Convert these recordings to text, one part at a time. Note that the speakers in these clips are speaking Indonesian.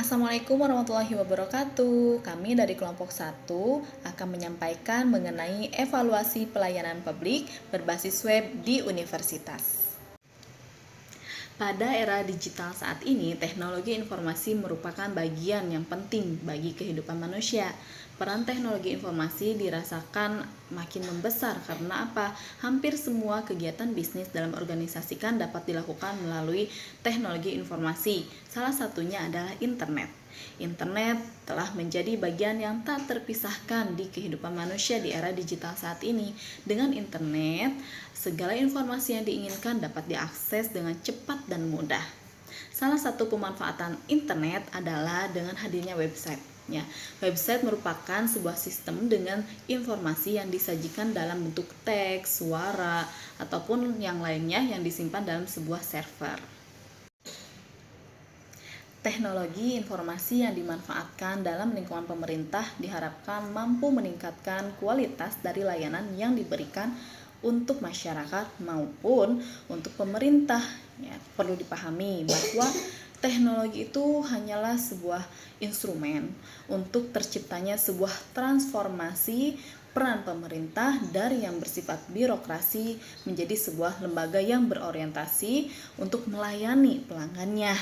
Assalamualaikum warahmatullahi wabarakatuh. Kami dari kelompok 1 akan menyampaikan mengenai evaluasi pelayanan publik berbasis web di universitas. Pada era digital saat ini, teknologi informasi merupakan bagian yang penting bagi kehidupan manusia. Peran teknologi informasi dirasakan makin membesar karena apa? Hampir semua kegiatan bisnis dalam organisasi kan dapat dilakukan melalui teknologi informasi. Salah satunya adalah internet. Internet telah menjadi bagian yang tak terpisahkan di kehidupan manusia di era digital saat ini. Dengan internet, segala informasi yang diinginkan dapat diakses dengan cepat dan mudah. Salah satu pemanfaatan internet adalah dengan hadirnya website. Website merupakan sebuah sistem dengan informasi yang disajikan dalam bentuk teks, suara, ataupun yang lainnya yang disimpan dalam sebuah server. Teknologi informasi yang dimanfaatkan dalam lingkungan pemerintah diharapkan mampu meningkatkan kualitas dari layanan yang diberikan untuk masyarakat maupun untuk pemerintah. Perlu dipahami bahwa teknologi itu hanyalah sebuah instrumen untuk terciptanya sebuah transformasi peran pemerintah dari yang bersifat birokrasi menjadi sebuah lembaga yang berorientasi untuk melayani pelanggannya,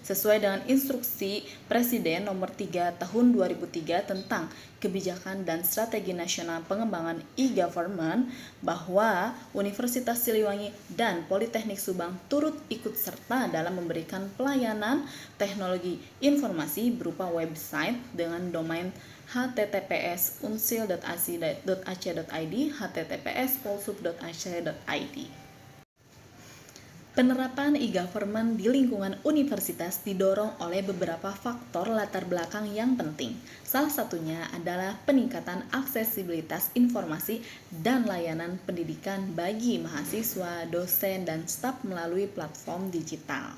sesuai dengan instruksi Presiden nomor 3 tahun 2003 tentang kebijakan dan strategi nasional pengembangan e-government, bahwa Universitas Siliwangi dan Politeknik Subang turut ikut serta dalam memberikan pelayanan teknologi informasi berupa website dengan domain https://unsil.ac.id, https://polsub.ac.id. Penerapan e-government di lingkungan universitas didorong oleh beberapa faktor latar belakang yang penting. Salah satunya adalah peningkatan aksesibilitas informasi dan layanan pendidikan bagi mahasiswa, dosen, dan staf melalui platform digital,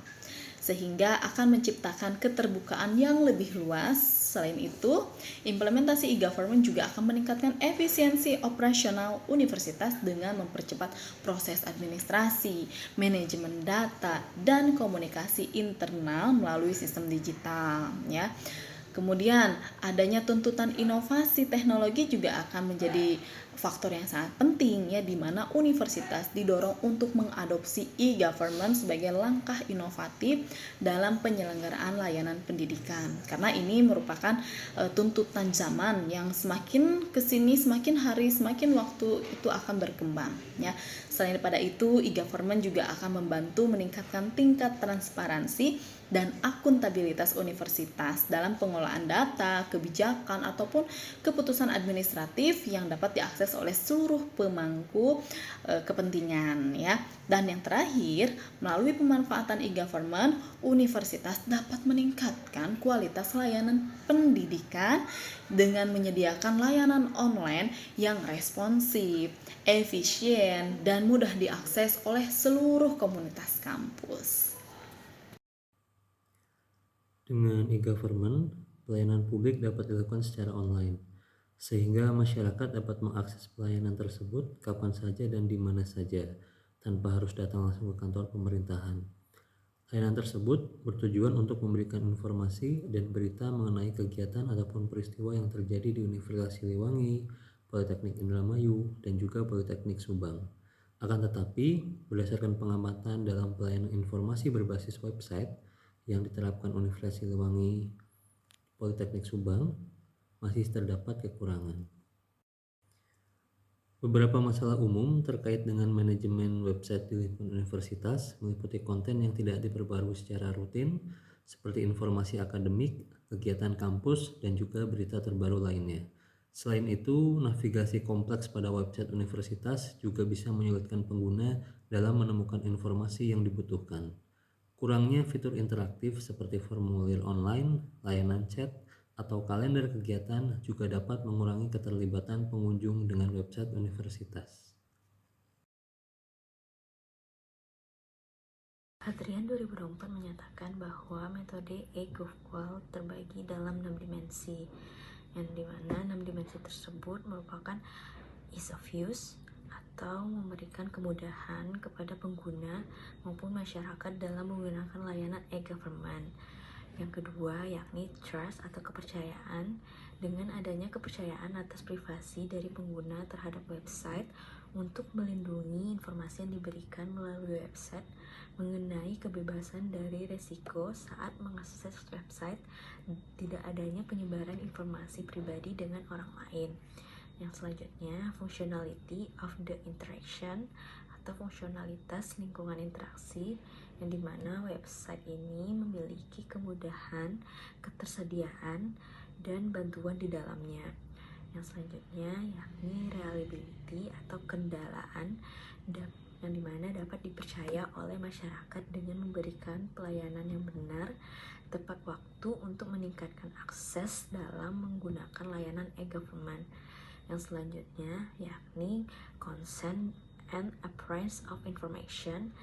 sehingga akan menciptakan keterbukaan yang lebih luas. Selain itu, implementasi e-government juga akan meningkatkan efisiensi operasional universitas dengan mempercepat proses administrasi, manajemen data, dan komunikasi internal melalui sistem digital. Kemudian, adanya tuntutan inovasi teknologi juga akan menjadi faktor yang sangat penting, di mana universitas didorong untuk mengadopsi e-government sebagai langkah inovatif dalam penyelenggaraan layanan pendidikan. Karena ini merupakan tuntutan zaman yang semakin kesini, semakin hari, semakin waktu itu akan berkembang. Selain daripada itu, e-government juga akan membantu meningkatkan tingkat transparansi dan akuntabilitas universitas dalam pengelolaan data, kebijakan, ataupun keputusan administratif yang dapat diakses oleh seluruh pemangku kepentingan. Dan yang terakhir, melalui pemanfaatan e-government, universitas dapat meningkatkan kualitas layanan pendidikan dengan menyediakan layanan online yang responsif, efisien, dan mudah diakses oleh seluruh komunitas kampus. Dengan e-government, pelayanan publik dapat dilakukan secara online, sehingga masyarakat dapat mengakses pelayanan tersebut kapan saja dan di mana saja, tanpa harus datang langsung ke kantor pemerintahan. Layanan tersebut bertujuan untuk memberikan informasi dan berita mengenai kegiatan ataupun peristiwa yang terjadi di Universitas Siliwangi, Politeknik Indramayu, dan juga Politeknik Subang. Akan tetapi, berdasarkan pengamatan dalam pelayanan informasi berbasis website yang diterapkan Universitas Siliwangi, Politeknik Subang, masih terdapat kekurangan. Beberapa masalah umum terkait dengan manajemen website di lingkungan universitas meliputi konten yang tidak diperbarui secara rutin, seperti informasi akademik, kegiatan kampus, dan juga berita terbaru lainnya. Selain itu, navigasi kompleks pada website universitas juga bisa menyulitkan pengguna dalam menemukan informasi yang dibutuhkan. Kurangnya fitur interaktif seperti formulir online, layanan chat, atau kalender kegiatan juga dapat mengurangi keterlibatan pengunjung dengan website universitas. Hadrian 2024 menyatakan bahwa metode e-GovQual terbagi dalam 6 dimensi, yang dimana 6 dimensi tersebut merupakan ease of use atau memberikan kemudahan kepada pengguna maupun masyarakat dalam menggunakan layanan e-government. Yang kedua yakni trust atau kepercayaan. Dengan adanya kepercayaan atas privasi dari pengguna terhadap website untuk melindungi informasi yang diberikan melalui website mengenai kebebasan dari resiko saat mengakses website, tidak adanya penyebaran informasi pribadi dengan orang lain. Yang selanjutnya, functionality of the interaction atau fungsionalitas lingkungan interaksi, yang dimana website ini memiliki kemudahan, ketersediaan, dan bantuan di dalamnya. Yang selanjutnya yakni reliability atau kendalaan, yang dimana dapat dipercaya oleh masyarakat dengan memberikan pelayanan yang benar, tepat waktu untuk meningkatkan akses dalam menggunakan layanan e-government. Yang selanjutnya yakni consent and appearance of information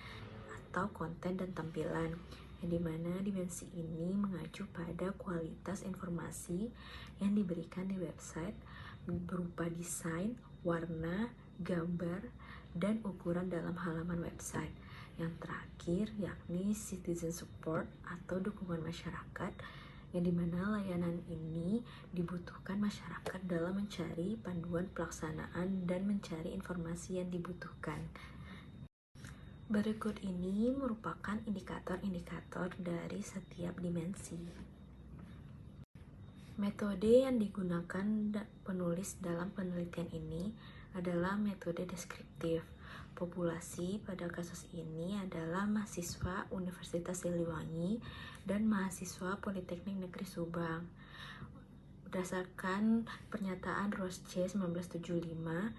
atau konten dan tampilan, yang dimana dimensi ini mengacu pada kualitas informasi yang diberikan di website berupa desain, warna, gambar, dan ukuran dalam halaman website. Yang terakhir yakni citizen support atau dukungan masyarakat, yang dimana layanan ini dibutuhkan masyarakat dalam mencari panduan pelaksanaan dan mencari informasi yang dibutuhkan. Berikut ini merupakan indikator-indikator dari setiap dimensi. Metode yang digunakan penulis dalam penelitian ini adalah metode deskriptif. Populasi pada kasus ini adalah mahasiswa Universitas Siliwangi dan mahasiswa Politeknik Negeri Subang. Berdasarkan pernyataan Rosce 1975,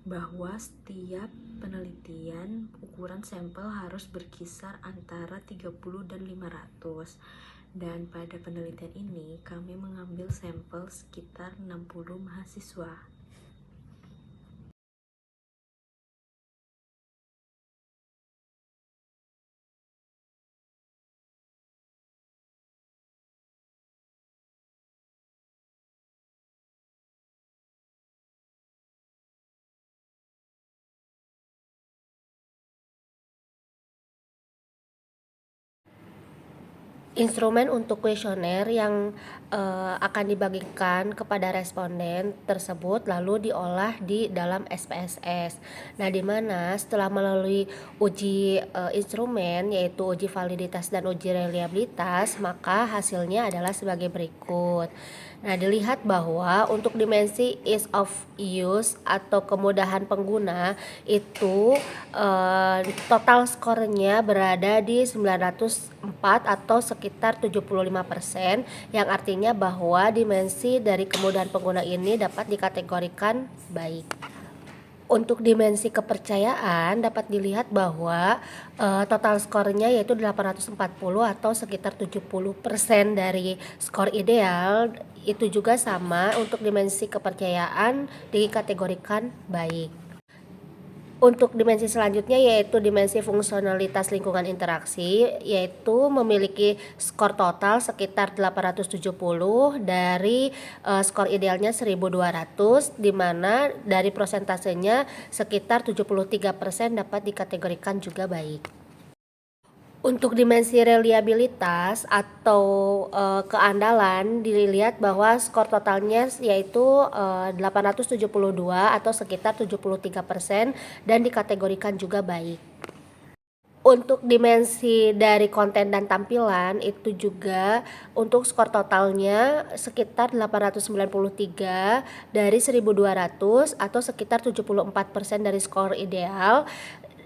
bahwa setiap penelitian ukuran sampel harus berkisar antara 30 dan 500. Dan pada penelitian ini kami mengambil sampel sekitar 60 mahasiswa. Instrumen untuk kuesioner yang akan dibagikan kepada responden tersebut lalu diolah di dalam SPSS. Nah, di mana setelah melalui uji instrumen yaitu uji validitas dan uji reliabilitas, maka hasilnya adalah sebagai berikut. Nah, dilihat bahwa untuk dimensi ease of use atau kemudahan pengguna itu total skornya berada di 904 atau sekitar 75%, yang artinya bahwa dimensi dari kemudahan pengguna ini dapat dikategorikan baik. Untuk dimensi kepercayaan dapat dilihat bahwa total skornya yaitu 840 atau sekitar 70% dari skor ideal. Itu juga sama untuk dimensi kepercayaan dikategorikan baik. Untuk dimensi selanjutnya yaitu dimensi fungsionalitas lingkungan interaksi, yaitu memiliki skor total sekitar 870 dari skor idealnya 1200, di mana dari prosentasenya sekitar 73% dapat dikategorikan juga baik. Untuk dimensi reliabilitas atau keandalan dilihat bahwa skor totalnya yaitu 872 atau sekitar 73% dan dikategorikan juga baik. Untuk dimensi dari konten dan tampilan itu juga untuk skor totalnya sekitar 893 dari 1200 atau sekitar 74% dari skor ideal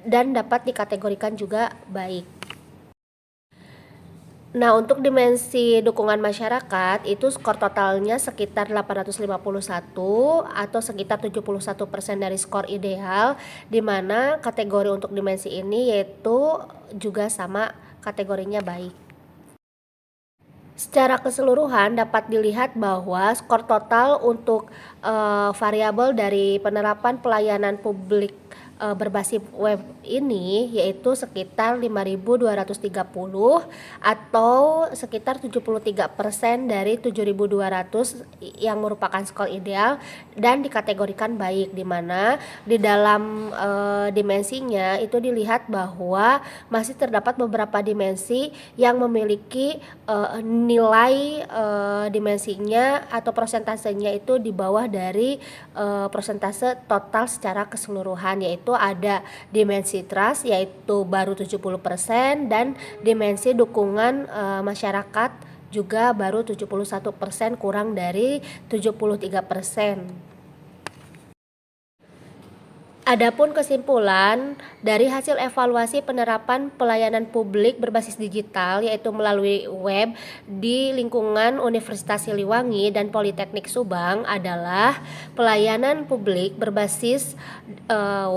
dan dapat dikategorikan juga baik. Nah, untuk dimensi dukungan masyarakat itu skor totalnya sekitar 851 atau sekitar 71% dari skor ideal, di mana kategori untuk dimensi ini yaitu juga sama kategorinya baik. Secara keseluruhan dapat dilihat bahwa skor total untuk variabel dari penerapan pelayanan publik berbasis web ini yaitu sekitar 5.230 atau sekitar 73% dari 7.200 yang merupakan skor ideal dan dikategorikan baik, di mana di dalam dimensinya itu dilihat bahwa masih terdapat beberapa dimensi yang memiliki nilai dimensinya atau persentasenya itu di bawah dari persentase total secara keseluruhan, yaitu ada dimensi trust yaitu baru 70% dan dimensi dukungan masyarakat juga baru 71%, kurang dari 73%. Adapun kesimpulan dari hasil evaluasi penerapan pelayanan publik berbasis digital yaitu melalui web di lingkungan Universitas Siliwangi dan Politeknik Subang adalah pelayanan publik berbasis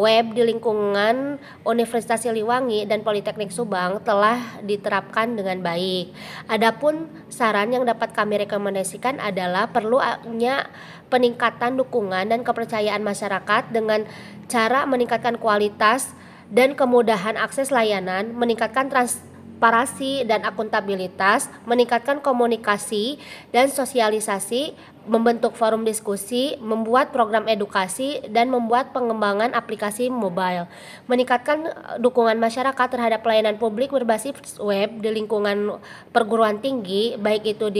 web di lingkungan Universitas Siliwangi dan Politeknik Subang telah diterapkan dengan baik. Adapun saran yang dapat kami rekomendasikan adalah perlunya peningkatan dukungan dan kepercayaan masyarakat dengan cara meningkatkan kualitas dan kemudahan akses layanan, meningkatkan transparansi dan akuntabilitas, meningkatkan komunikasi dan sosialisasi, membentuk forum diskusi, membuat program edukasi, dan membuat pengembangan aplikasi mobile. Meningkatkan dukungan masyarakat terhadap pelayanan publik berbasis web di lingkungan perguruan tinggi, baik itu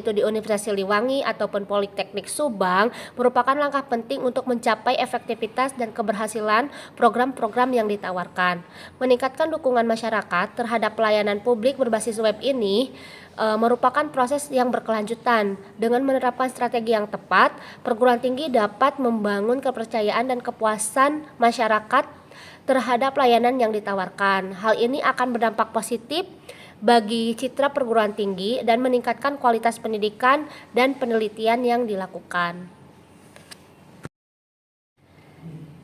di Universitas Siliwangi ataupun Politeknik Subang, merupakan langkah penting untuk mencapai efektivitas dan keberhasilan program-program yang ditawarkan. Meningkatkan dukungan masyarakat terhadap pelayanan publik berbasis web ini merupakan proses yang berkelanjutan. Dengan menerapkan strategi yang tepat, perguruan tinggi dapat membangun kepercayaan dan kepuasan masyarakat terhadap layanan yang ditawarkan. Hal ini akan berdampak positif bagi citra perguruan tinggi dan meningkatkan kualitas pendidikan dan penelitian yang dilakukan.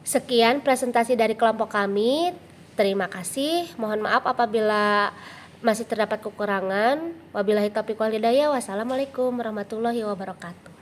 Sekian presentasi dari kelompok kami. Terima kasih. Mohon maaf apabila masih terdapat kekurangan. Wabillahi taufiq wal hidayah. Wassalamualaikum warahmatullahi wabarakatuh.